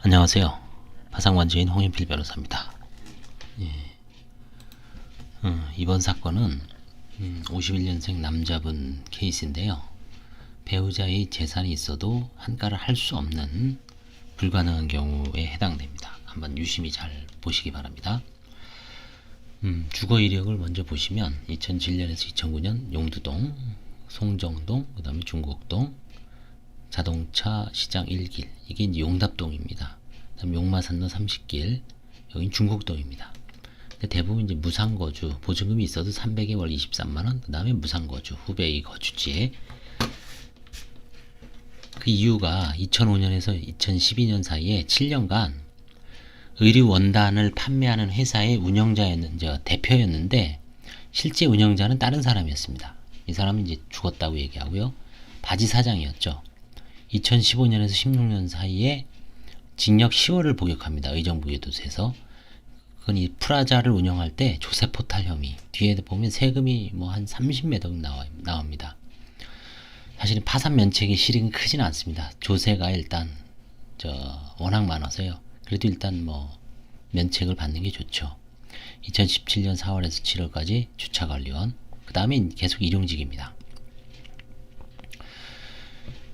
안녕하세요. 파상관제인 홍인필 변호사입니다. 예. 이번 사건은 51년생 남자분 케이스인데요. 배우자의 재산이 있어도 한가를 할 수 없는 불가능한 경우에 해당됩니다. 한번 유심히 잘 보시기 바랍니다. 주거 이력을 먼저 보시면 2007년에서 2009년 용두동, 송정동, 그 다음에 중곡동, 자동차 시장 1길, 이게 이제 용답동입니다. 그다음 용마산로 30길, 여긴 중곡동입니다. 대부분 이제 무상거주, 보증금이 있어도 300에 월 23만원, 그 다음에 무상거주, 후배의 거주지에. 그 이유가 2005년에서 2012년 사이에 7년간 의류 원단을 판매하는 회사의 대표였는데, 실제 운영자는 다른 사람이었습니다. 이 사람은 이제 죽었다고 얘기하고요. 바지 사장이었죠. 2015년에서 16년 사이에 징역 10월을 복역합니다. 의정부유도소에서. 그건 이 프라자를 운영할 때 조세 포탈 혐의. 뒤에 보면 세금이 뭐 한 30몇 억 나옵니다. 사실은 파산 면책의 실익은 크진 않습니다. 조세가 일단 워낙 많아서요. 그래도 일단 뭐 면책을 받는 게 좋죠. 2017년 4월에서 7월까지 주차관리원. 그 다음에 계속 일용직입니다.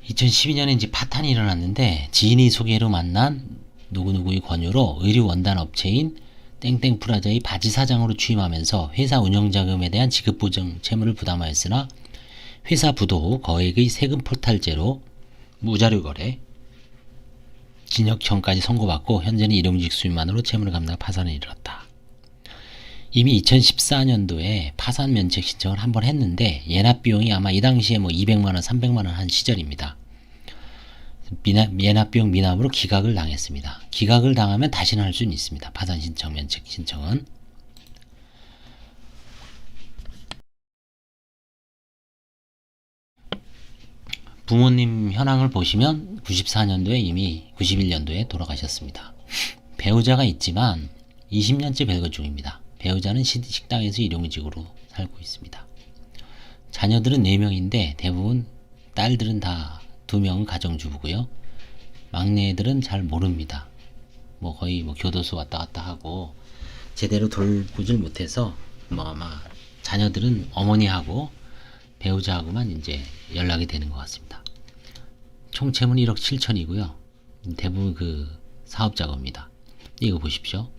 2012년에 이제 파탄이 일어났는데, 지인의 소개로 만난 누구누구의 권유로 의류 원단 업체인 땡땡 프라자의 바지 사장으로 취임하면서 회사 운영자금에 대한 지급 보증 채무를 부담하였으나, 회사 부도 후 거액의 세금 포탈죄로 무자료 거래, 징역형까지 선고받고 현재는 일용직 수임만으로 채무를 감당하 파산에 이르렀다. 이미 2014년도에 파산 면책 신청을 한번 했는데, 예납 비용이 아마 이 당시에 뭐 200만원, 300만원 한 시절입니다. 예납 비용 미납으로 기각을 당했습니다. 기각을 당하면 다시는 할 수는 있습니다. 파산 신청, 면책 신청은. 부모님 현황을 보시면 94년도에 이미 91년도에 돌아가셨습니다. 배우자가 있지만 20년째 별거 중입니다. 배우자는 식당에서 일용직으로 살고 있습니다. 자녀들은 4명인데 대부분 딸들은 다 2명은 가정주부고요. 막내들은 잘 모릅니다. 거의 교도소 왔다 갔다 하고 제대로 돌보질 못해서 아마 자녀들은 어머니하고 배우자하고만 이제 연락이 되는 것 같습니다. 총 채무는 1억 7천이고요. 대부분 그 사업자금입니다. 이거 보십시오.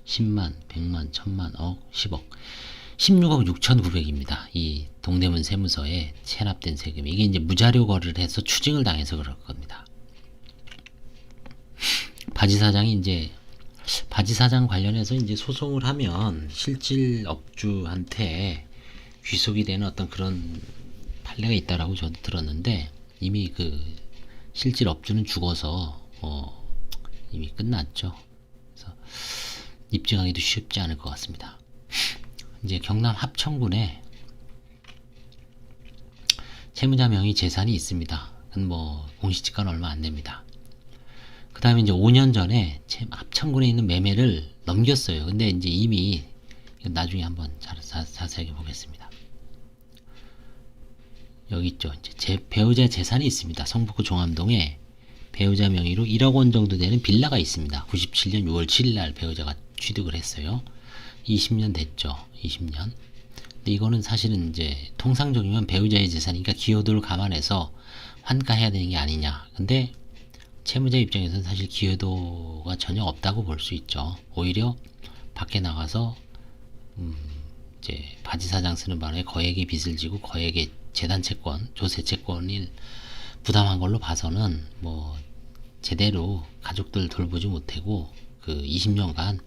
10만, 100만, 1000만, 억, 10억. 16억 6,900입니다. 이 동대문 세무서에 체납된 세금. 이게 이제 무자료 거래를 해서 추징을 당해서 그럴 겁니다. 바지 사장 관련해서 이제 소송을 하면 실질 업주한테 귀속이 되는 어떤 그런 판례가 있다라고 저도 들었는데, 이미 그 실질 업주는 죽어서 이미 끝났죠. 그래서 입증하기도 쉽지 않을 것 같습니다. 이제 경남 합천군에 채무자 명의 재산이 있습니다. 그건 공시지가는 얼마 안 됩니다. 그 다음에 이제 5년 전에 합천군에 있는 매매를 넘겼어요. 근데 이제 이미 나중에 한번 자세하게 보겠습니다. 여기 있죠. 이제 배우자 재산이 있습니다. 성북구 종암동에 배우자 명의로 1억 원 정도 되는 빌라가 있습니다. 97년 6월 7일 날 배우자가 취득을 했어요. 20년 됐죠. 20년. 근데 이거는 사실은 이제 통상적이면 배우자의 재산이니까 기여도를 감안해서 환가해야 되는 게 아니냐. 근데 채무자 입장에서는 사실 기여도가 전혀 없다고 볼 수 있죠. 오히려 밖에 나가서 이제 바지 사장 쓰는 바람에 거액의 빚을 지고 거액의 재단 채권, 조세 채권을 부담한 걸로 봐서는 제대로 가족들 돌보지 못하고 그 20년간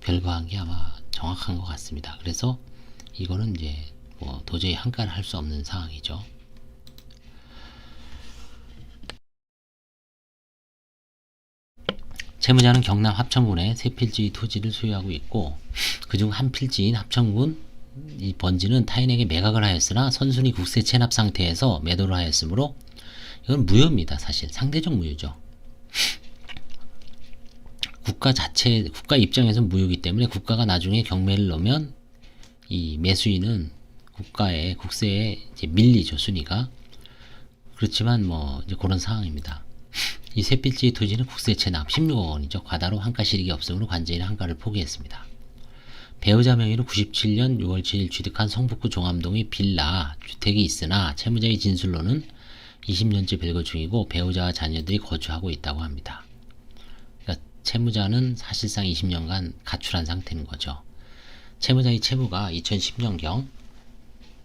별거한 게 아마 정확한 것 같습니다. 그래서 이거는 이제 도저히 한가를 할 수 없는 상황이죠. 채무자는 경남 합천군에 3필지 토지를 소유하고 있고, 그중 한 필지인 합천군 이 번지는 타인에게 매각을 하였으나 선순위 국세 체납 상태에서 매도를 하였으므로 이건 무효입니다. 사실 상대적 무효죠. 국가 입장에서는 무효이기 때문에 국가가 나중에 경매를 넣으면 이 매수인은 국세에 이제 밀리죠, 순위가. 그렇지만 이제 그런 상황입니다. 이 세 필지의 토지는 국세 체납 16억 원이죠. 과다로 환가 실익이 없으므로 관제인은 환가를 포기했습니다. 배우자 명의로 97년 6월 7일 취득한 성북구 종암동의 빌라 주택이 있으나 채무자의 진술로는 20년째 별거 중이고 배우자와 자녀들이 거주하고 있다고 합니다. 그러니까 채무자는 사실상 20년간 가출한 상태인 거죠. 채무자의 채무가 2010년경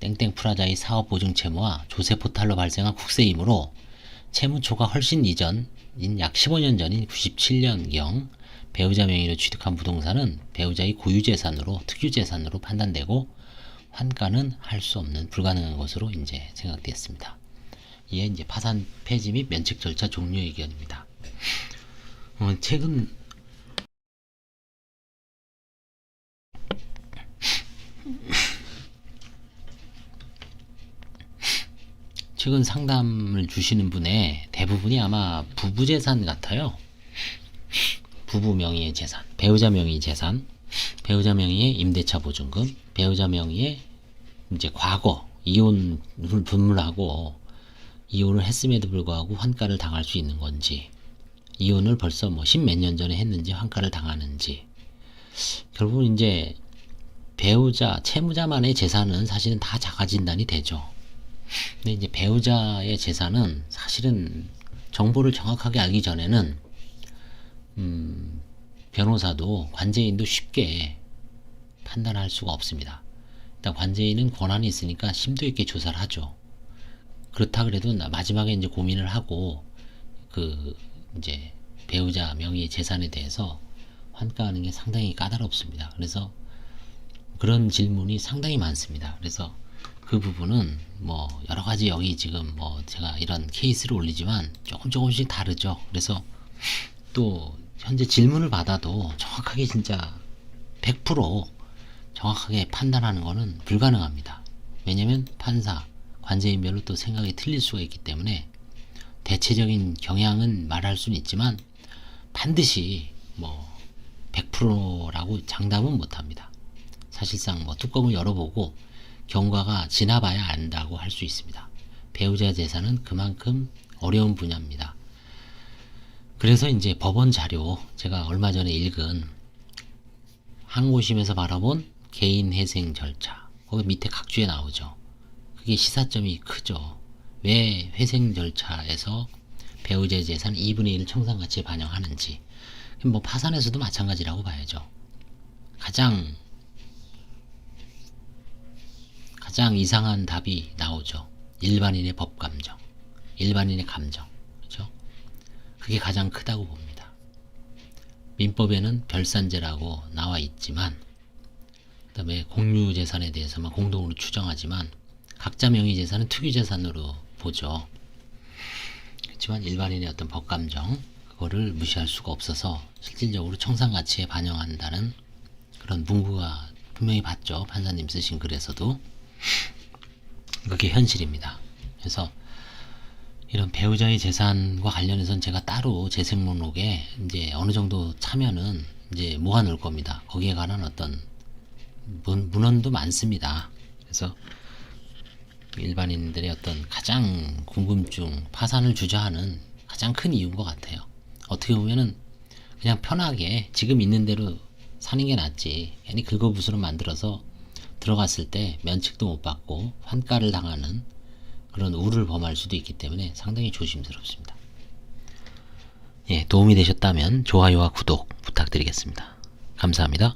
땡땡 프라자의 사업 보증 채무와 조세 포탈로 발생한 국세이므로 채무초가 훨씬 이전인 약 15년 전인 97년경 배우자 명의로 취득한 부동산은 배우자의 고유재산으로 특유재산으로 판단되고 환가는 할 수 없는 불가능한 것으로 이제 생각되었습니다. 이에 이제 파산 폐지 및 면책 절차 종료 의견입니다. 최근 상담을 주시는 분의 대부분이 아마 부부 재산 같아요. 부부 명의의 재산, 배우자 명의 재산, 배우자 명의의 임대차 보증금, 배우자 명의의 이제 과거 이혼을 분물하고 이혼을 했음에도 불구하고 환가를 당할 수 있는 건지, 이혼을 벌써 뭐 십몇 년 전에 했는지 환가를 당하는지. 결국은 이제 배우자, 채무자만의 재산은 사실은 다 자가진단이 되죠. 근데 이제 배우자의 재산은 사실은 정보를 정확하게 알기 전에는 변호사도 관제인도 쉽게 판단할 수가 없습니다. 일단 관제인은 권한이 있으니까 심도 있게 조사를 하죠. 그렇다 그래도 마지막에 이제 고민을 하고 그 이제 배우자 명의의 재산에 대해서 환가하는 게 상당히 까다롭습니다. 그래서 그런 질문이 상당히 많습니다. 그래서 그 부분은 뭐 여러 가지 여기 지금 뭐 제가 이런 케이스를 올리지만 조금씩 다르죠. 그래서 또 현재 질문을 받아도 정확하게 진짜 100% 정확하게 판단하는 것은 불가능합니다. 왜냐면 판사, 관제인별로 또 생각이 틀릴 수가 있기 때문에 대체적인 경향은 말할 수는 있지만 반드시 뭐 100%라고 장담은 못합니다. 사실상 뭐 뚜껑을 열어보고 경과가 지나봐야 안다고 할 수 있습니다. 배우자 재산은 그만큼 어려운 분야입니다. 그래서 이제 법원 자료, 제가 얼마 전에 읽은 항고심에서 바라본 개인회생 절차, 거기 밑에 각주에 나오죠. 그게 시사점이 크죠. 왜 회생 절차에서 배우자 재산 2분의 1을 청산가치에 반영하는지. 뭐 파산에서도 마찬가지라고 봐야죠. 가장 이상한 답이 나오죠. 일반인의 법감정, 일반인의 감정, 그렇죠? 그게 가장 크다고 봅니다. 민법에는 별산제라고 나와 있지만, 그 다음에 공유재산에 대해서만 공동으로 추정하지만 각자 명의 재산은 특유재산으로 보죠. 그렇지만 일반인의 어떤 법감정, 그거를 무시할 수가 없어서 실질적으로 청산가치에 반영한다는 그런 문구가 분명히 봤죠. 판사님 쓰신 글에서도. 그게 현실입니다. 그래서 이런 배우자의 재산과 관련해서는 제가 따로 재생목록에 이제 어느 정도 차면은 이제 모아놓을 겁니다. 거기에 관한 어떤 문헌도 많습니다. 그래서 일반인들의 어떤 가장 궁금증, 파산을 주저하는 가장 큰 이유인 것 같아요. 어떻게 보면은 그냥 편하게 지금 있는 대로 사는 게 낫지, 괜히 긁어부스로 만들어서 들어갔을 때 면책도 못 받고 환가를 당하는 그런 우를 범할 수도 있기 때문에 상당히 조심스럽습니다. 예, 도움이 되셨다면 좋아요와 구독 부탁드리겠습니다. 감사합니다.